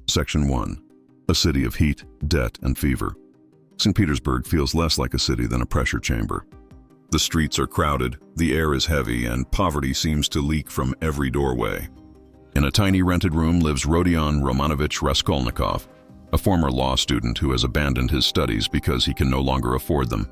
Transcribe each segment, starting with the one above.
Section 1. A city of heat, debt, and fever. St. Petersburg feels less like a city than a pressure chamber. The streets are crowded, the air is heavy, and poverty seems to leak from every doorway. In a tiny rented room lives Rodion Raskolnikov, a former law student who has abandoned his studies because he can no longer afford them.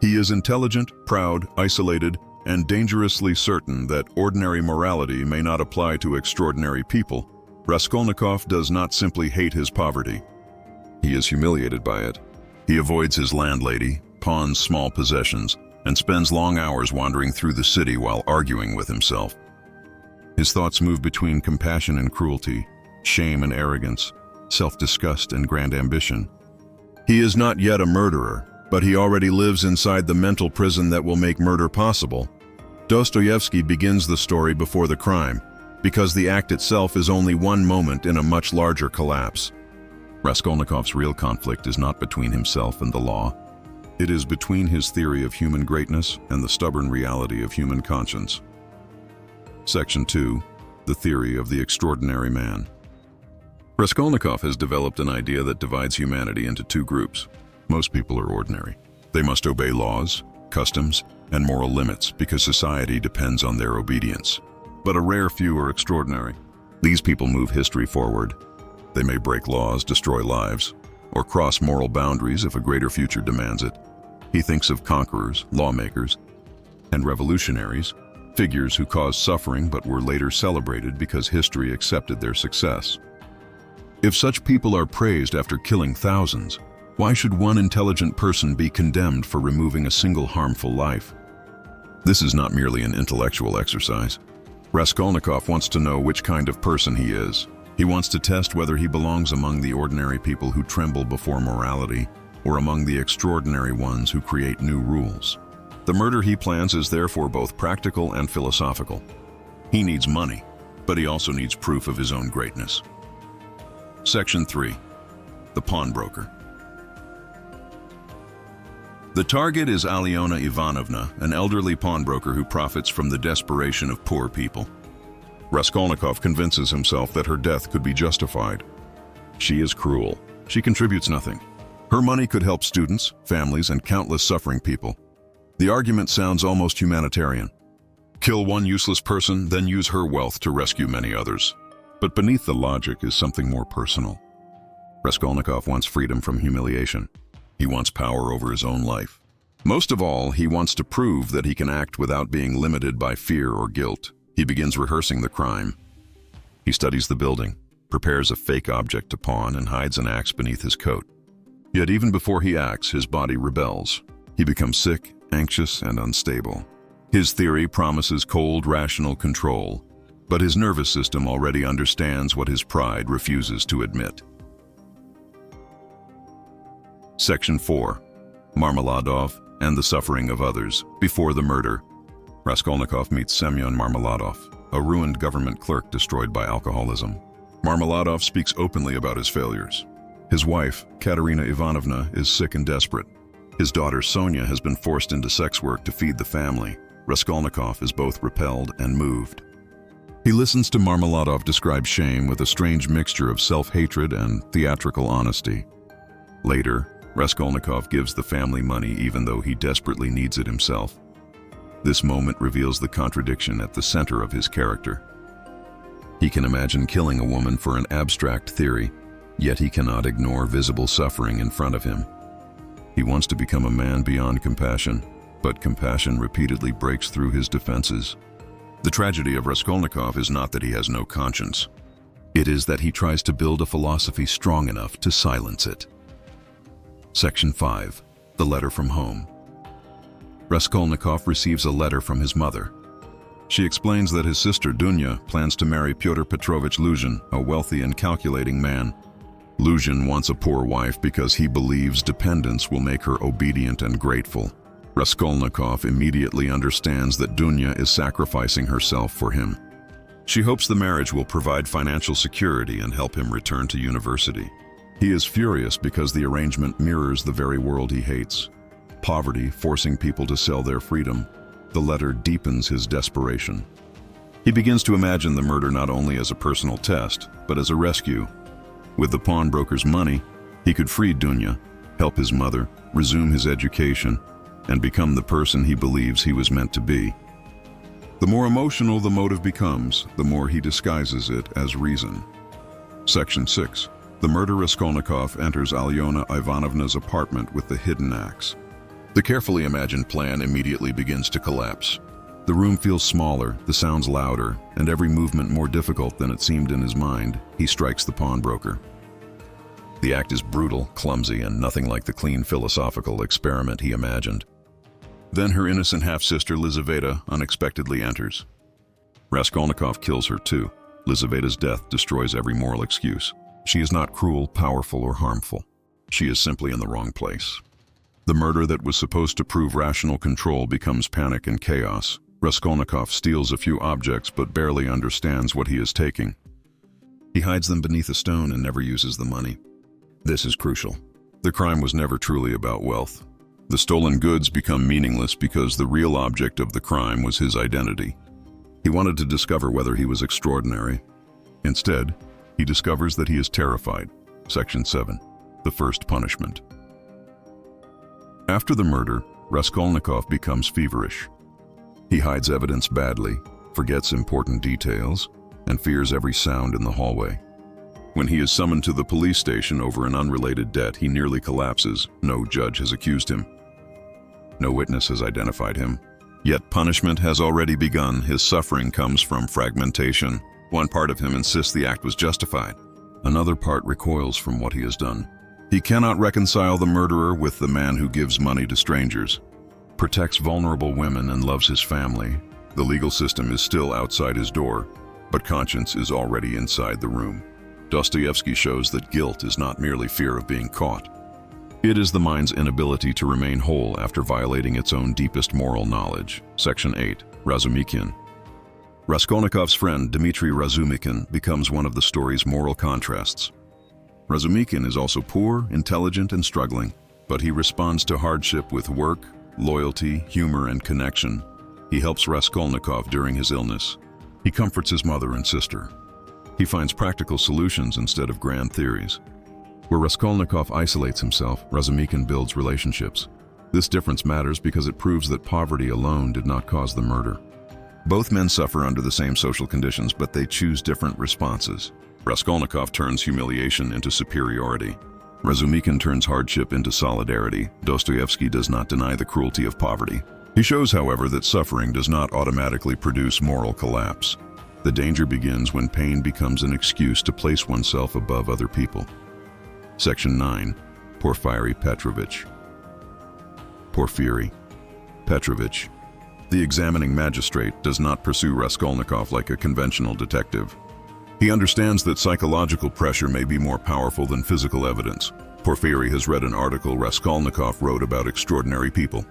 He is intelligent, proud, isolated, and dangerously certain that ordinary morality may not apply to extraordinary people. Raskolnikov does not simply hate his poverty. He is humiliated by it. He avoids his landlady, pawns small possessions, and spends long hours wandering through the city while arguing with himself. His thoughts move between compassion and cruelty, shame and arrogance, self-disgust and grand ambition. He is not yet a murderer, but he already lives inside the mental prison that will make murder possible. Dostoevsky begins the story before the crime, because the act itself is only one moment in a much larger collapse. Raskolnikov's real conflict is not between himself and the law. It is between his theory of human greatness and the stubborn reality of human conscience. Section 2. The theory of the extraordinary man. Raskolnikov has developed an idea that divides humanity into two groups. Most people are ordinary. They must obey laws, customs, and moral limits because society depends on their obedience. But a rare few are extraordinary. These people move history forward. They may break laws, destroy lives, or cross moral boundaries if a greater future demands it. He thinks of conquerors, lawmakers, and revolutionaries, figures who caused suffering but were later celebrated because history accepted their success. If such people are praised after killing thousands, why should one intelligent person be condemned for removing a single harmful life? This is not merely an intellectual exercise. Raskolnikov wants to know which kind of person he is. He wants to test whether he belongs among the ordinary people who tremble before morality, or among the extraordinary ones who create new rules. The murder he plans is therefore both practical and philosophical. He needs money, but he also needs proof of his own greatness. Section 3. The pawnbroker. The target is Alyona Ivanovna, an elderly pawnbroker who profits from the desperation of poor people. Raskolnikov convinces himself that her death could be justified. She is cruel. She contributes nothing. Her money could help students, families, and countless suffering people. The argument sounds almost humanitarian. Kill one useless person, then use her wealth to rescue many others. But beneath the logic is something more personal. Raskolnikov wants freedom from humiliation. He wants power over his own life. Most of all, he wants to prove that he can act without being limited by fear or guilt. He begins rehearsing the crime. He studies the building, prepares a fake object to pawn, and hides an axe beneath his coat. Yet even before he acts, his body rebels. He becomes sick, anxious, and unstable. His theory promises cold, rational control, but his nervous system already understands what his pride refuses to admit. Section 4. Marmeladov and the suffering of others. Before the murder, Raskolnikov meets Semyon Marmeladov, a ruined government clerk destroyed by alcoholism. Marmeladov speaks openly about his failures. His wife, Katerina Ivanovna, is sick and desperate. His daughter Sonia has been forced into sex work to feed the family. Raskolnikov is both repelled and moved. He listens to Marmeladov describe shame with a strange mixture of self-hatred and theatrical honesty. Later, Raskolnikov gives the family money even though he desperately needs it himself. This moment reveals the contradiction at the center of his character. He can imagine killing a woman for an abstract theory, yet he cannot ignore visible suffering in front of him. He wants to become a man beyond compassion, but compassion repeatedly breaks through his defenses. The tragedy of Raskolnikov is not that he has no conscience. It is that he tries to build a philosophy strong enough to silence it. Section 5. The letter from home. Raskolnikov receives a letter from his mother. She explains that his sister Dunya plans to marry Porfiry Petrovich Luzhin, a wealthy and calculating man. Luzhin wants a poor wife because he believes dependence will make her obedient and grateful. Raskolnikov immediately understands that Dunya is sacrificing herself for him. She hopes the marriage will provide financial security and help him return to university. He is furious because the arrangement mirrors the very world he hates. Poverty forcing people to sell their freedom. The letter deepens his desperation. He begins to imagine the murder not only as a personal test, but as a rescue. With the pawnbroker's money, he could free Dunya, help his mother, resume his education, and become the person he believes he was meant to be. The more emotional the motive becomes, the more he disguises it as reason. Section 6. The murderer Raskolnikov enters Alyona Ivanovna's apartment with the hidden axe. The carefully imagined plan immediately begins to collapse. The room feels smaller, the sounds louder, and every movement more difficult than it seemed in his mind. He strikes the pawnbroker. The act is brutal, clumsy, and nothing like the clean philosophical experiment he imagined. Then her innocent half-sister Lizaveta unexpectedly enters. Raskolnikov kills her too. Lizaveta's death destroys every moral excuse. She is not cruel, powerful, or harmful. She is simply in the wrong place. The murder that was supposed to prove rational control becomes panic and chaos. Raskolnikov steals a few objects but barely understands what he is taking. He hides them beneath a stone and never uses the money. This is crucial. The crime was never truly about wealth. The stolen goods become meaningless because the real object of the crime was his identity. He wanted to discover whether he was extraordinary. Instead, he discovers that he is terrified. Section 7. The first punishment. After the murder, Raskolnikov becomes feverish. He hides evidence badly, forgets important details, and fears every sound in the hallway. When he is summoned to the police station over an unrelated debt, he nearly collapses. No judge has accused him. No witness has identified him. Yet punishment has already begun. His suffering comes from fragmentation. One part of him insists the act was justified. Another part recoils from what he has done. He cannot reconcile the murderer with the man who gives money to strangers, protects vulnerable women, and loves his family. The legal system is still outside his door, but conscience is already inside the room. Dostoevsky shows that guilt is not merely fear of being caught. It is the mind's inability to remain whole after violating its own deepest moral knowledge. Section 8. Razumikhin. Raskolnikov's friend, Dmitry Razumikhin, becomes one of the story's moral contrasts. Razumikhin is also poor, intelligent, and struggling, but he responds to hardship with work, loyalty, humor, and connection. He helps Raskolnikov during his illness. He comforts his mother and sister. He finds practical solutions instead of grand theories. Where Raskolnikov isolates himself, Razumikhin builds relationships. This difference matters because it proves that poverty alone did not cause the murder. Both men suffer under the same social conditions, but they choose different responses. Raskolnikov turns humiliation into superiority. Razumikhin turns hardship into solidarity. Dostoevsky does not deny the cruelty of poverty. He shows, however, that suffering does not automatically produce moral collapse. The danger begins when pain becomes an excuse to place oneself above other people. Section 9. Porfiry Petrovich. Porfiry Petrovich. The examining magistrate does not pursue Raskolnikov like a conventional detective. He understands that psychological pressure may be more powerful than physical evidence. Porfiry has read an article Raskolnikov wrote about extraordinary people.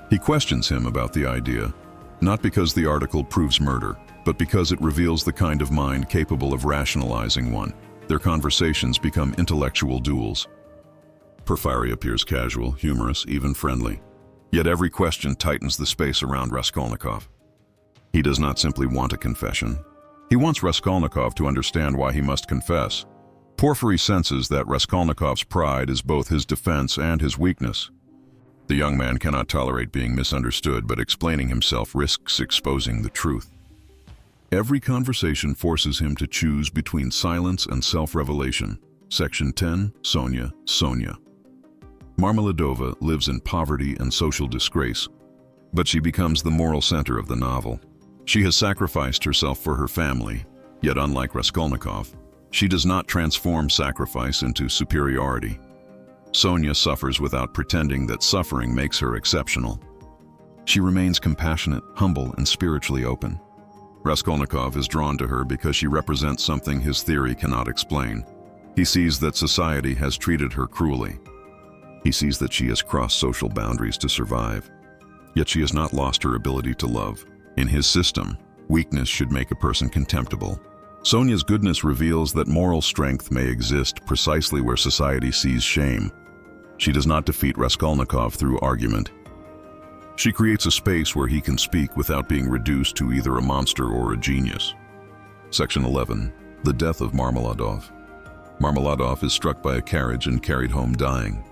He questions him about the idea, not because the article proves murder, but because it reveals the kind of mind capable of rationalizing one. Their conversations become intellectual duels. Porfiry appears casual, humorous, even friendly. Yet every question tightens the space around Raskolnikov. He does not simply want a confession. He wants Raskolnikov to understand why he must confess. Porfiry senses that Raskolnikov's pride is both his defense and his weakness. The young man cannot tolerate being misunderstood, but explaining himself risks exposing the truth. Every conversation forces him to choose between silence and self-revelation. Section 10. Sonia. Marmeladova lives in poverty and social disgrace, but she becomes the moral center of the novel. She has sacrificed herself for her family, yet unlike Raskolnikov, she does not transform sacrifice into superiority. Sonia suffers without pretending that suffering makes her exceptional. She remains compassionate, humble, and spiritually open. Raskolnikov is drawn to her because she represents something his theory cannot explain. He sees that society has treated her cruelly. He sees that she has crossed social boundaries to survive. Yet she has not lost her ability to love. In his system, weakness should make a person contemptible. Sonia's goodness reveals that moral strength may exist precisely where society sees shame. She does not defeat Raskolnikov through argument. She creates a space where he can speak without being reduced to either a monster or a genius. Section 11. The death of Marmeladov. Marmeladov is struck by a carriage and carried home dying.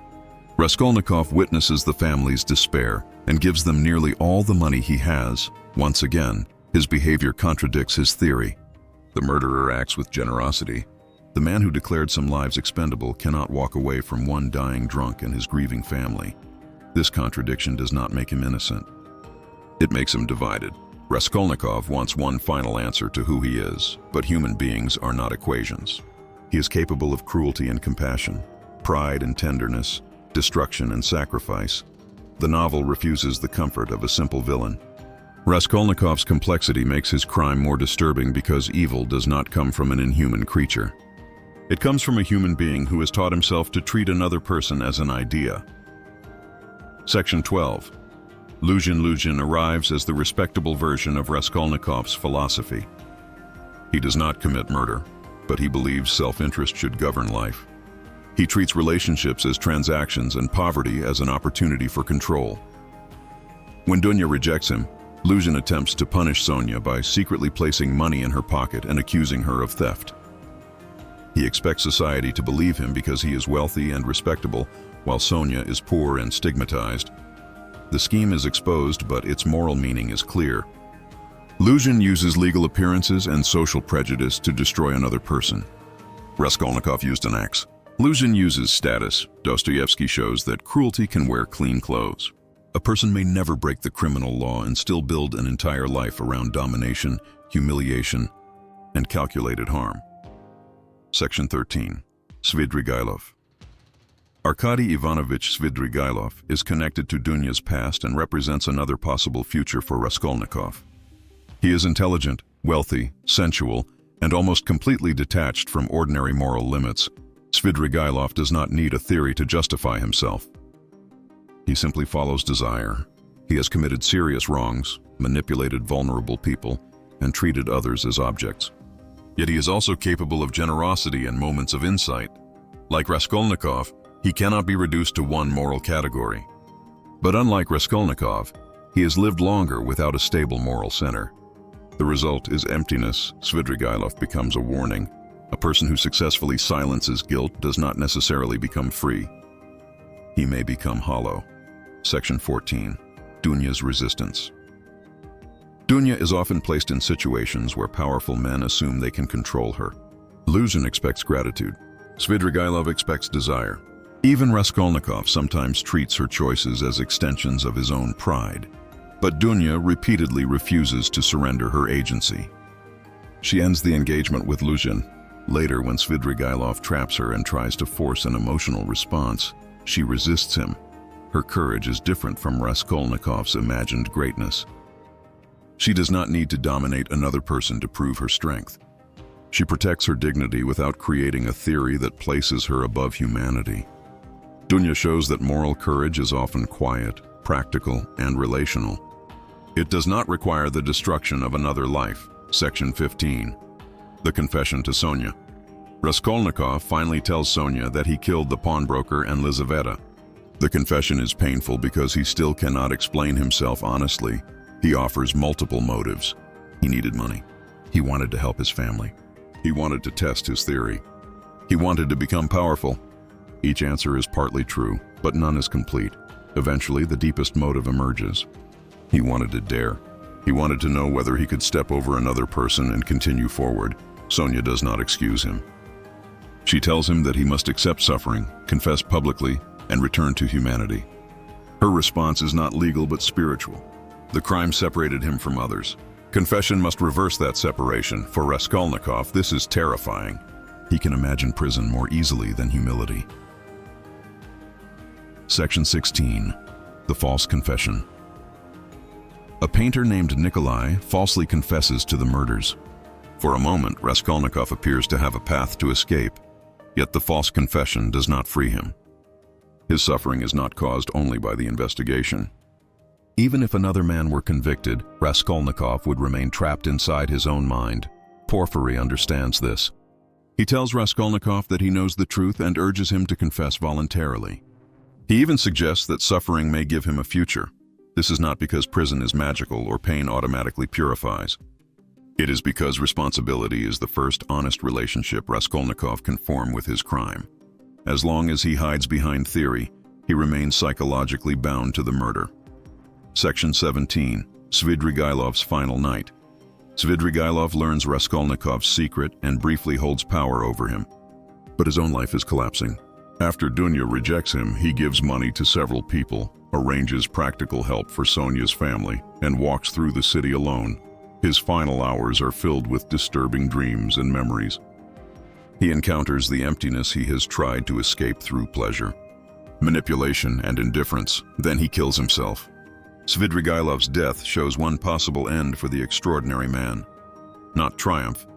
Raskolnikov witnesses the family's despair and gives them nearly all the money he has. Once again, his behavior contradicts his theory. The murderer acts with generosity. The man who declared some lives expendable cannot walk away from one dying drunk and his grieving family. This contradiction does not make him innocent. It makes him divided. Raskolnikov wants one final answer to who he is, but human beings are not equations. He is capable of cruelty and compassion, pride and tenderness, destruction and sacrifice. The novel refuses the comfort of a simple villain. Raskolnikov's complexity makes his crime more disturbing because evil does not come from an inhuman creature. It comes from a human being who has taught himself to treat another person as an idea. Section 12. Luzhin arrives as the respectable version of Raskolnikov's philosophy. He does not commit murder, but he believes self-interest should govern life. He treats relationships as transactions and poverty as an opportunity for control. When Dunya rejects him, Luzhin attempts to punish Sonia by secretly placing money in her pocket and accusing her of theft. He expects society to believe him because he is wealthy and respectable, while Sonia is poor and stigmatized. The scheme is exposed, but its moral meaning is clear. Luzhin uses legal appearances and social prejudice to destroy another person. Raskolnikov used an axe. Luzhin uses status. Dostoevsky shows that cruelty can wear clean clothes. A person may never break the criminal law and still build an entire life around domination, humiliation, and calculated harm. Section 13. Svidrigailov. Arkady Ivanovich Svidrigailov is connected to Dunya's past and represents another possible future for Raskolnikov. He is intelligent, wealthy, sensual, and almost completely detached from ordinary moral limits. Svidrigailov does not need a theory to justify himself. He simply follows desire. He has committed serious wrongs, manipulated vulnerable people, and treated others as objects. Yet he is also capable of generosity and moments of insight. Like Raskolnikov, he cannot be reduced to one moral category. But unlike Raskolnikov, he has lived longer without a stable moral center. The result is emptiness. Svidrigailov becomes a warning. A person who successfully silences guilt does not necessarily become free. He may become hollow. Section 14. Dunya's resistance. Dunya is often placed in situations where powerful men assume they can control her. Luzhin expects gratitude. Svidrigailov expects desire. Even Raskolnikov sometimes treats her choices as extensions of his own pride. But Dunya repeatedly refuses to surrender her agency. She ends the engagement with Luzhin. Later, when Svidrigailov traps her and tries to force an emotional response, she resists him. Her courage is different from Raskolnikov's imagined greatness. She does not need to dominate another person to prove her strength. She protects her dignity without creating a theory that places her above humanity. Dunya shows that moral courage is often quiet, practical, and relational. It does not require the destruction of another life. Section 15. The confession to Sonia. Raskolnikov finally tells Sonia that he killed the pawnbroker and Lizaveta. The confession is painful because he still cannot explain himself honestly. He offers multiple motives. He needed money. He wanted to help his family. He wanted to test his theory. He wanted to become powerful. Each answer is partly true, but none is complete. Eventually, the deepest motive emerges. He wanted to dare. He wanted to know whether he could step over another person and continue forward. Sonia does not excuse him. She tells him that he must accept suffering, confess publicly, and return to humanity. Her response is not legal but spiritual. The crime separated him from others. Confession must reverse that separation. For Raskolnikov, this is terrifying. He can imagine prison more easily than humility. Section 16. The false confession. A painter named Nikolai falsely confesses to the murders. For a moment, Raskolnikov appears to have a path to escape, yet the false confession does not free him. His suffering is not caused only by the investigation. Even if another man were convicted, Raskolnikov would remain trapped inside his own mind. Porfiry understands this. He tells Raskolnikov that he knows the truth and urges him to confess voluntarily. He even suggests that suffering may give him a future. This is not because prison is magical or pain automatically purifies. It is because responsibility is the first honest relationship Raskolnikov can form with his crime. As long as he hides behind theory, he remains psychologically bound to the murder. Section 17. Svidrigailov's final night. Svidrigailov learns Raskolnikov's secret and briefly holds power over him. But his own life is collapsing. After Dunya rejects him, he gives money to several people, arranges practical help for Sonia's family, and walks through the city alone. His final hours are filled with disturbing dreams and memories. He encounters the emptiness he has tried to escape through pleasure, manipulation, and indifference. Then he kills himself. Svidrigailov's death shows one possible end for the extraordinary man. Not triumph,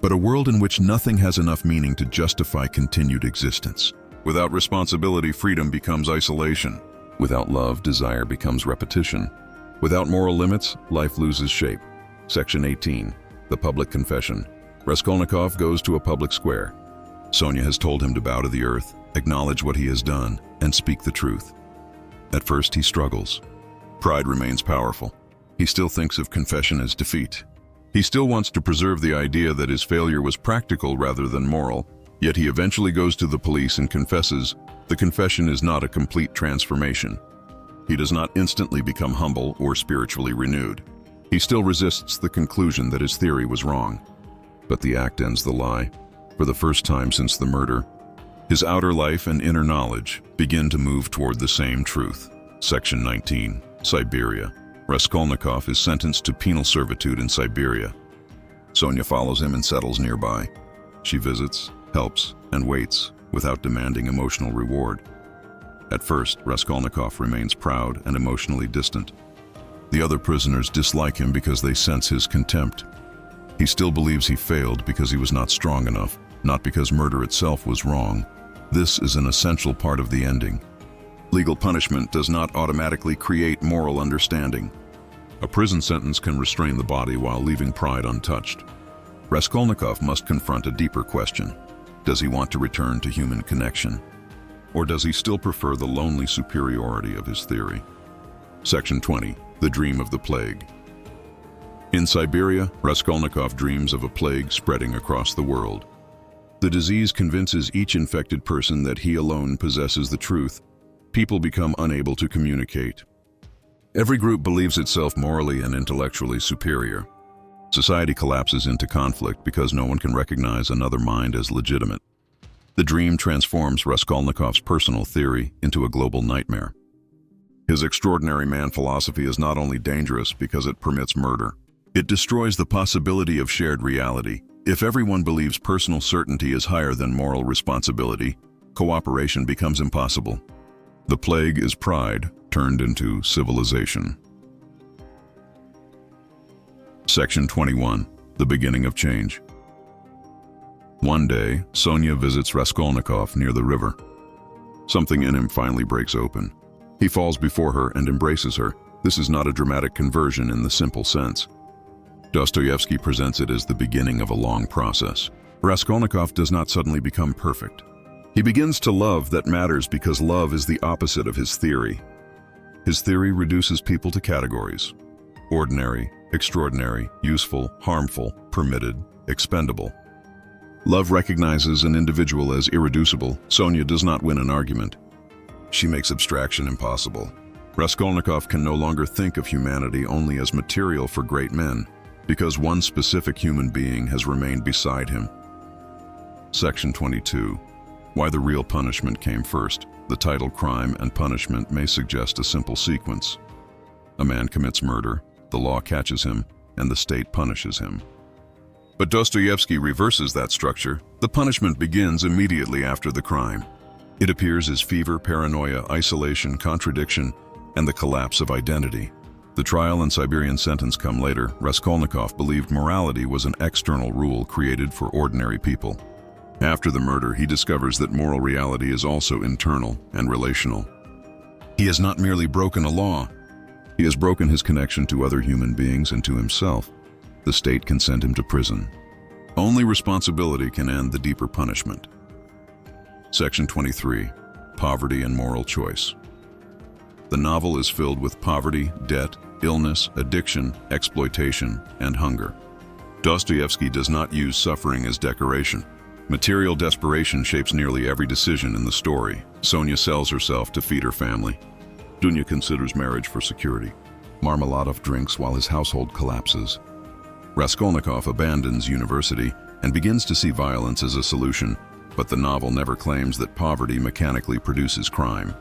but a world in which nothing has enough meaning to justify continued existence. Without responsibility, freedom becomes isolation. Without love, desire becomes repetition. Without moral limits, life loses shape. Section 18. The public confession. Raskolnikov goes to a public square. Sonia has told him to bow to the earth, acknowledge what he has done, and speak the truth. At first, he struggles. Pride remains powerful. He still thinks of confession as defeat. He still wants to preserve the idea that his failure was practical rather than moral, yet he eventually goes to the police and confesses. The confession is not a complete transformation. He does not instantly become humble or spiritually renewed. He still resists the conclusion that his theory was wrong. But the act ends the lie. For the first time since the murder, his outer life and inner knowledge begin to move toward the same truth. Section 19. Siberia. Raskolnikov is sentenced to penal servitude in Siberia. Sonia follows him and settles nearby. She visits, helps, and waits without demanding emotional reward. At first, Raskolnikov remains proud and emotionally distant. The other prisoners dislike him because they sense his contempt. He still believes he failed because he was not strong enough, not because murder itself was wrong. This is an essential part of the ending. Legal punishment does not automatically create moral understanding. A prison sentence can restrain the body while leaving pride untouched. Raskolnikov must confront a deeper question. Does he want to return to human connection? Or does he still prefer the lonely superiority of his theory? Section 20. The Dream of the Plague. In Siberia, Raskolnikov dreams of a plague spreading across the world. The disease convinces each infected person that he alone possesses the truth. People become unable to communicate. Every group believes itself morally and intellectually superior. Society collapses into conflict because no one can recognize another mind as legitimate. The dream transforms Raskolnikov's personal theory into a global nightmare. His extraordinary man philosophy is not only dangerous because it permits murder, it destroys the possibility of shared reality. If everyone believes personal certainty is higher than moral responsibility, cooperation becomes impossible. The plague is pride turned into civilization. Section 21. The Beginning of Change. One day, Sonia visits Raskolnikov near the river. Something in him finally breaks open. He falls before her and embraces her. This is not a dramatic conversion in the simple sense. Dostoevsky presents it as the beginning of a long process. Raskolnikov does not suddenly become perfect. He begins to love that matters because love is the opposite of his theory. His theory reduces people to categories: ordinary, extraordinary, useful, harmful, permitted, expendable. Love recognizes an individual as irreducible. Sonia does not win an argument. She makes abstraction impossible. Raskolnikov can no longer think of humanity only as material for great men, because one specific human being has remained beside him. Section 22. Why the real punishment came first. The title Crime and Punishment may suggest a simple sequence. A man commits murder, the law catches him, and the state punishes him. But Dostoevsky reverses that structure. The punishment begins immediately after the crime. It appears as fever, paranoia, isolation, contradiction, and the collapse of identity. The trial and Siberian sentence come later. Raskolnikov believed morality was an external rule created for ordinary people. After the murder, he discovers that moral reality is also internal and relational. He has not merely broken a law, he has broken his connection to other human beings and to himself. The state can send him to prison. Only responsibility can end the deeper punishment. Section 23. Poverty and Moral Choice. The novel is filled with poverty, debt, illness, addiction, exploitation, and hunger. Dostoevsky does not use suffering as decoration. Material desperation shapes nearly every decision in the story. Sonia sells herself to feed her family. Dunya considers marriage for security. Marmeladov drinks while his household collapses. Raskolnikov abandons university and begins to see violence as a solution, but the novel never claims that poverty mechanically produces crime.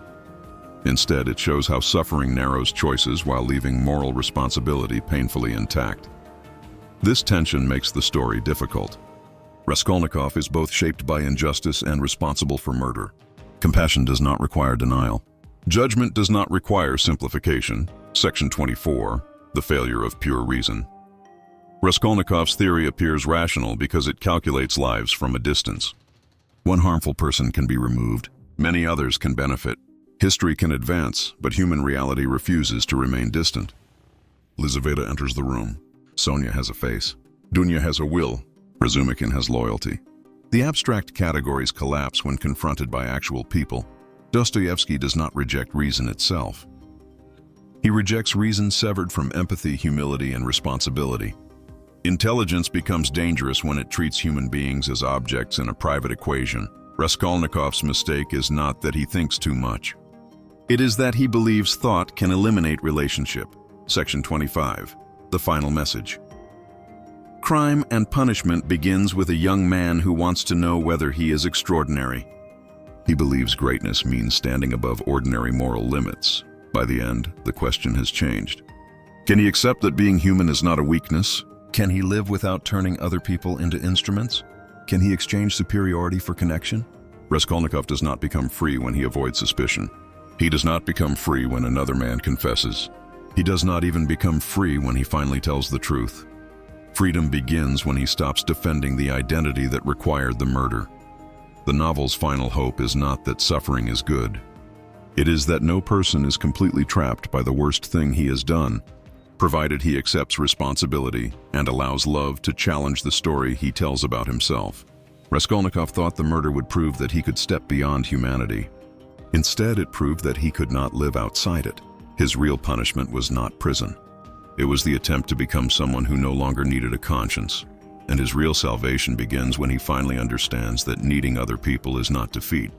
Instead, it shows how suffering narrows choices while leaving moral responsibility painfully intact. This tension makes the story difficult. Raskolnikov is both shaped by injustice and responsible for murder. Compassion does not require denial. Judgment does not require simplification. Section 24, the failure of pure reason. Raskolnikov's theory appears rational because it calculates lives from a distance. One harmful person can be removed, many others can benefit. History can advance, but human reality refuses to remain distant. Lizaveta enters the room. Sonia has a face. Dunya has a will. Razumikhin has loyalty. The abstract categories collapse when confronted by actual people. Dostoevsky does not reject reason itself. He rejects reason severed from empathy, humility, and responsibility. Intelligence becomes dangerous when it treats human beings as objects in a private equation. Raskolnikov's mistake is not that he thinks too much. It is that he believes thought can eliminate relationship. Section 25, the final message. Crime and punishment begins with a young man who wants to know whether he is extraordinary. He believes greatness means standing above ordinary moral limits. By the end, the question has changed. Can he accept that being human is not a weakness? Can he live without turning other people into instruments? Can he exchange superiority for connection? Raskolnikov does not become free when he avoids suspicion. He does not become free when another man confesses. He does not even become free when he finally tells the truth. Freedom begins when he stops defending the identity that required the murder. The novel's final hope is not that suffering is good. It is that no person is completely trapped by the worst thing he has done, provided he accepts responsibility and allows love to challenge the story he tells about himself. Raskolnikov thought the murder would prove that he could step beyond humanity. Instead, it proved that he could not live outside it. His real punishment was not prison. It was the attempt to become someone who no longer needed a conscience. And his real salvation begins when he finally understands that needing other people is not defeat.